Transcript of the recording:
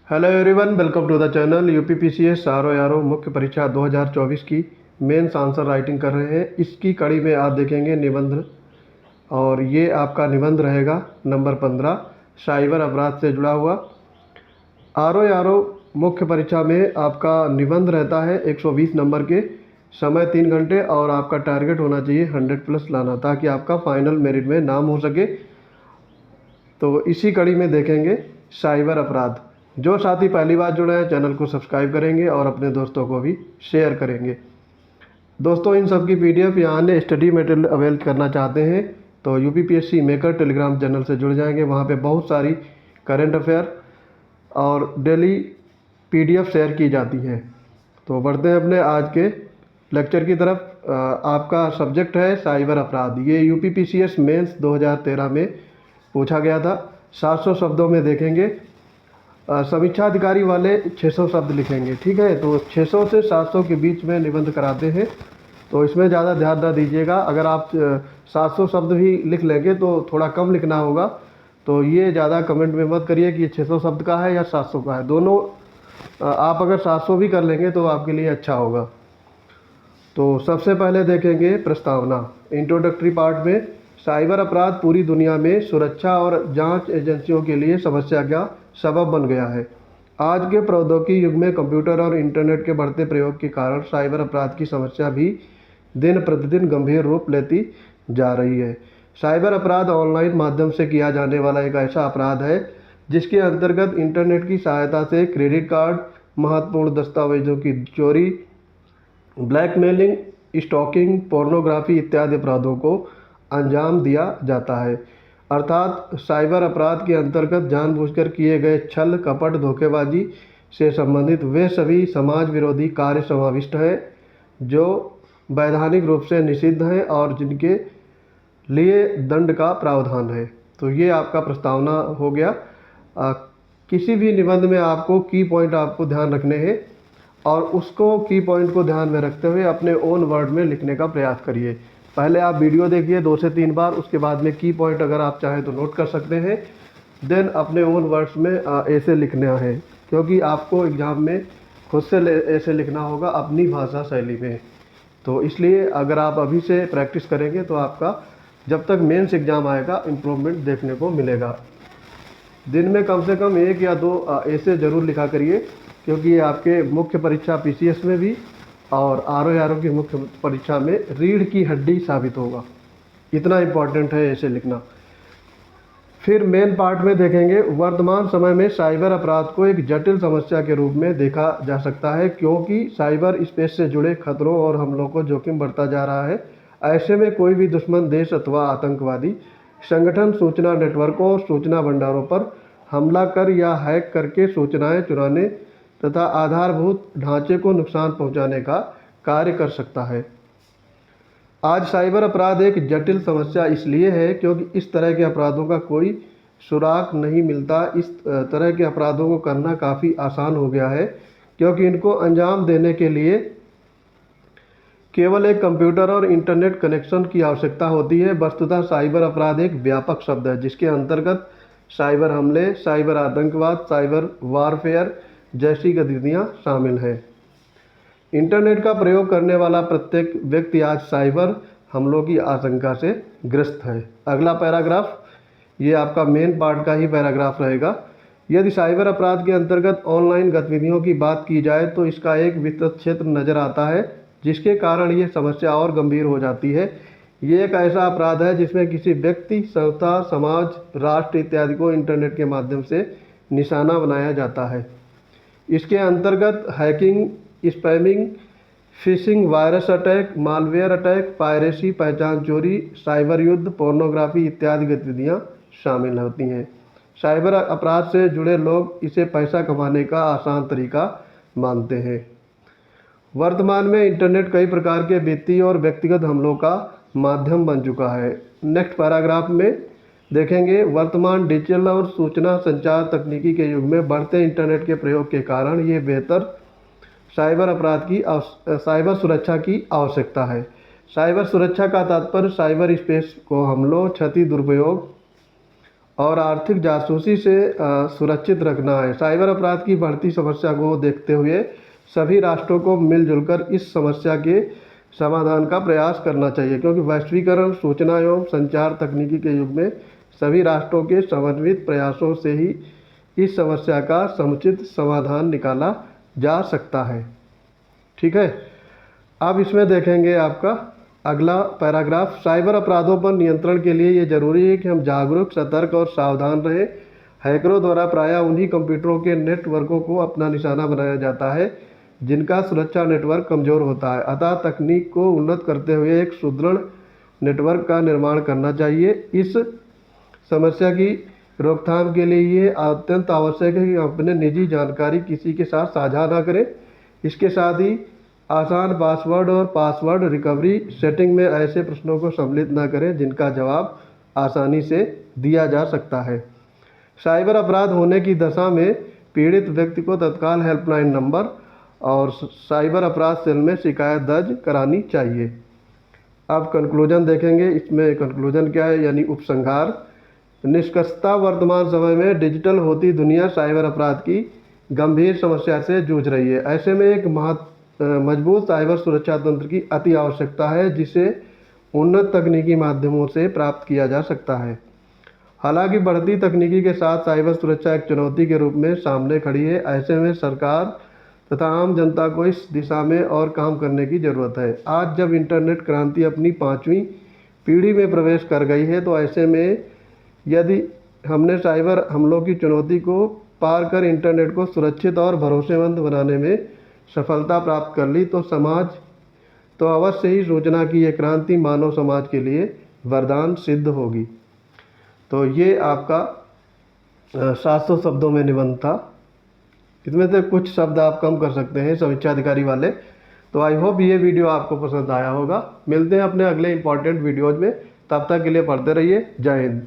Hello everyone, welcome to the channel. UPPCS RO मुख्य परीक्षा 2024 की मेंस आंसर राइटिंग कर रहे हैं। इसकी कड़ी में आप देखेंगे निबंध, और ये आपका निबंध रहेगा नंबर 15, साइबर अपराध से जुड़ा हुआ। आरओ मुख्य परीक्षा में आपका निबंध रहता है 120 नंबर के, समय 3 घंटे, और आपका टारगेट होना चाहिए 100+ लाना, ताकि आपका फाइनल मेरिट में नाम हो सके। तो इसी कड़ी में देखेंगे साइबर अपराध। जो साथी पहली बार जुड़े हैं चैनल को सब्सक्राइब करेंगे और अपने दोस्तों को भी शेयर करेंगे। दोस्तों, इन सब की पीडीएफ या अन्य स्टडी मटेरियल अवेल करना चाहते हैं तो यूपीपीएससी मेकर टेलीग्राम चैनल से जुड़ जाएंगे। वहाँ पे बहुत सारी करंट अफेयर और डेली पीडीएफ शेयर की जाती हैं। तो बढ़ते हैं अपने आज के लेक्चर की तरफ। आपका सब्जेक्ट है साइबर अपराध। ये यूपीपीसीएस मेंस 2013 में पूछा गया था। 700 शब्दों में देखेंगे। समीक्षा अधिकारी वाले 600 शब्द लिखेंगे, ठीक है। तो 600 से 700 के बीच में निबंध कराते हैं, तो इसमें ज़्यादा ध्यान न दीजिएगा। अगर आप 700 शब्द भी लिख लेंगे तो थोड़ा कम लिखना होगा। तो ये ज़्यादा कमेंट में मत करिए कि ये 600 शब्द का है या 700 का है। दोनों आप अगर 700 भी कर लेंगे तो आपके लिए अच्छा होगा। तो सबसे पहले देखेंगे प्रस्तावना। इंट्रोडक्टरी पार्ट में साइबर अपराध पूरी दुनिया में सुरक्षा और जांच एजेंसियों के लिए समस्या का सबब बन गया है। आज के प्रौद्योगिकी युग में कंप्यूटर और इंटरनेट के बढ़ते प्रयोग के कारण साइबर अपराध की समस्या भी दिन प्रतिदिन गंभीर रूप लेती जा रही है। साइबर अपराध ऑनलाइन माध्यम से किया जाने वाला एक ऐसा अपराध है जिसके अंतर्गत इंटरनेट की सहायता से क्रेडिट कार्ड, महत्वपूर्ण दस्तावेजों की चोरी, ब्लैकमेलिंग, स्टॉकिंग, पोर्नोग्राफी इत्यादि अपराधों को अंजाम दिया जाता है। अर्थात साइबर अपराध के अंतर्गत जानबूझकर किए गए छल, कपट, धोखेबाजी से संबंधित वे सभी समाज विरोधी कार्य समाविष्ट हैं जो वैधानिक रूप से निषिद्ध हैं और जिनके लिए दंड का प्रावधान है। तो ये आपका प्रस्तावना हो गया। किसी भी निबंध में आपको की पॉइंट आपको ध्यान रखने हैं और उसको की पॉइंट को ध्यान में रखते हुए अपने ओन वर्ड में लिखने का प्रयास करिए। पहले आप वीडियो देखिए 2 से 3 बार, उसके बाद में की पॉइंट अगर आप चाहें तो नोट कर सकते हैं। देन अपने ओन वर्ड्स में ऐसे लिखना है, क्योंकि आपको एग्ज़ाम में खुद से ऐसे लिखना होगा अपनी भाषा शैली में। तो इसलिए अगर आप अभी से प्रैक्टिस करेंगे तो आपका जब तक मेंस एग्ज़ाम आएगा इम्प्रूवमेंट देखने को मिलेगा। दिन में कम से कम 1 या 2 ऐसे ज़रूर लिखा करिए, क्योंकि ये आपके मुख्य परीक्षा पीसीएस में भी और आरओ की मुख्य परीक्षा में रीढ़ की हड्डी साबित होगा। इतना इम्पॉर्टेंट है ऐसे लिखना। फिर मेन पार्ट में देखेंगे वर्तमान समय में साइबर अपराध को एक जटिल समस्या के रूप में देखा जा सकता है, क्योंकि साइबर स्पेस से जुड़े खतरों और हमलों को जोखिम बढ़ता जा रहा है। ऐसे में कोई भी दुश्मन देश अथवा आतंकवादी संगठन सूचना नेटवर्कों और सूचना भंडारों पर हमला कर या हैक करके सूचनाएं चुराने तथा आधारभूत ढांचे को नुकसान पहुंचाने का कार्य कर सकता है। आज साइबर अपराध एक जटिल समस्या इसलिए है क्योंकि इस तरह के अपराधों का कोई सुराग नहीं मिलता। इस तरह के अपराधों को करना काफ़ी आसान हो गया है, क्योंकि इनको अंजाम देने के लिए केवल एक कंप्यूटर और इंटरनेट कनेक्शन की आवश्यकता होती है। वस्तुतः साइबर अपराध एक व्यापक शब्द है जिसके अंतर्गत साइबर हमले, साइबर आतंकवाद, साइबर वारफेयर जैसी गतिविधियां शामिल हैं। इंटरनेट का प्रयोग करने वाला प्रत्येक व्यक्ति आज साइबर हमलों की आशंका से ग्रस्त है। अगला पैराग्राफ ये आपका मेन पार्ट का ही पैराग्राफ रहेगा। यदि साइबर अपराध के अंतर्गत ऑनलाइन गतिविधियों की बात की जाए तो इसका एक विस्तृत क्षेत्र नज़र आता है, जिसके कारण ये समस्या और गंभीर हो जाती है। ये एक ऐसा अपराध है जिसमें किसी व्यक्ति, संस्था, समाज, राष्ट्र इत्यादि को इंटरनेट के माध्यम से निशाना बनाया जाता है। इसके अंतर्गत hacking, spamming, fishing, virus attack, malware attack, piracy, पहचान चोरी, साइबर युद्ध, पोर्नोग्राफी इत्यादि गतिविधियां शामिल होती हैं। साइबर अपराध से जुड़े लोग इसे पैसा कमाने का आसान तरीका मानते हैं। वर्तमान में इंटरनेट कई प्रकार के वित्तीय और व्यक्तिगत हमलों का माध्यम बन चुका है। नेक्स्ट पैराग्राफ में देखेंगे वर्तमान डिजिटल और सूचना संचार तकनीकी के युग में बढ़ते इंटरनेट के प्रयोग के कारण ये बेहतर साइबर सुरक्षा की आवश्यकता है। साइबर सुरक्षा का तात्पर्य साइबर स्पेस को हमलों, क्षति, दुरुपयोग और आर्थिक जासूसी से सुरक्षित रखना है। साइबर अपराध की बढ़ती समस्या को देखते हुए सभी राष्ट्रों को मिलजुल कर इस समस्या के समाधान का प्रयास करना चाहिए, क्योंकि वैश्वीकरण, सूचना एवं संचार तकनीकी के युग में सभी राष्ट्रों के समन्वित प्रयासों से ही इस समस्या का समुचित समाधान निकाला जा सकता है। ठीक है, अब इसमें देखेंगे आपका अगला पैराग्राफ। साइबर अपराधों पर नियंत्रण के लिए ये जरूरी है कि हम जागरूक, सतर्क और सावधान रहें। हैकरों द्वारा प्रायः उन्हीं कंप्यूटरों के नेटवर्कों को अपना निशाना बनाया जाता है जिनका सुरक्षा नेटवर्क कमज़ोर होता है। अतः तकनीक को उन्नत करते हुए एक सुदृढ़ नेटवर्क का निर्माण करना चाहिए। इस समस्या की रोकथाम के लिए ये अत्यंत आवश्यक है कि अपने निजी जानकारी किसी के साथ साझा ना करें। इसके साथ ही आसान पासवर्ड और पासवर्ड रिकवरी सेटिंग में ऐसे प्रश्नों को सम्मिलित न करें जिनका जवाब आसानी से दिया जा सकता है। साइबर अपराध होने की दशा में पीड़ित व्यक्ति को तत्काल हेल्पलाइन नंबर और साइबर अपराध सेल में शिकायत दर्ज करानी चाहिए। अब कंक्लूजन देखेंगे। इसमें कंक्लूजन क्या है, यानी उपसंहार। निष्कर्षतः वर्तमान समय में डिजिटल होती दुनिया साइबर अपराध की गंभीर समस्या से जूझ रही है। ऐसे में एक मजबूत साइबर सुरक्षा तंत्र की अति आवश्यकता है, जिसे उन्नत तकनीकी माध्यमों से प्राप्त किया जा सकता है। हालांकि बढ़ती तकनीकी के साथ साइबर सुरक्षा एक चुनौती के रूप में सामने खड़ी है। ऐसे में सरकार तथा आम जनता को इस दिशा में और काम करने की ज़रूरत है। आज जब इंटरनेट क्रांति अपनी 5वीं पीढ़ी में प्रवेश कर गई है, तो ऐसे में यदि हमने साइबर हमलों की चुनौती को पार कर इंटरनेट को सुरक्षित और भरोसेमंद बनाने में सफलता प्राप्त कर ली, तो समाज तो अवश्य ही सूचना की ये क्रांति मानव समाज के लिए वरदान सिद्ध होगी। तो ये आपका 700 शब्दों में निबंध था। इसमें से कुछ शब्द आप कम कर सकते हैं समीक्षा अधिकारी वाले। तो आई होप ये वीडियो आपको पसंद आया होगा। मिलते हैं अपने अगले इंपॉर्टेंट वीडियोज़ में। तब तक के लिए पढ़ते रहिए। जय हिंद।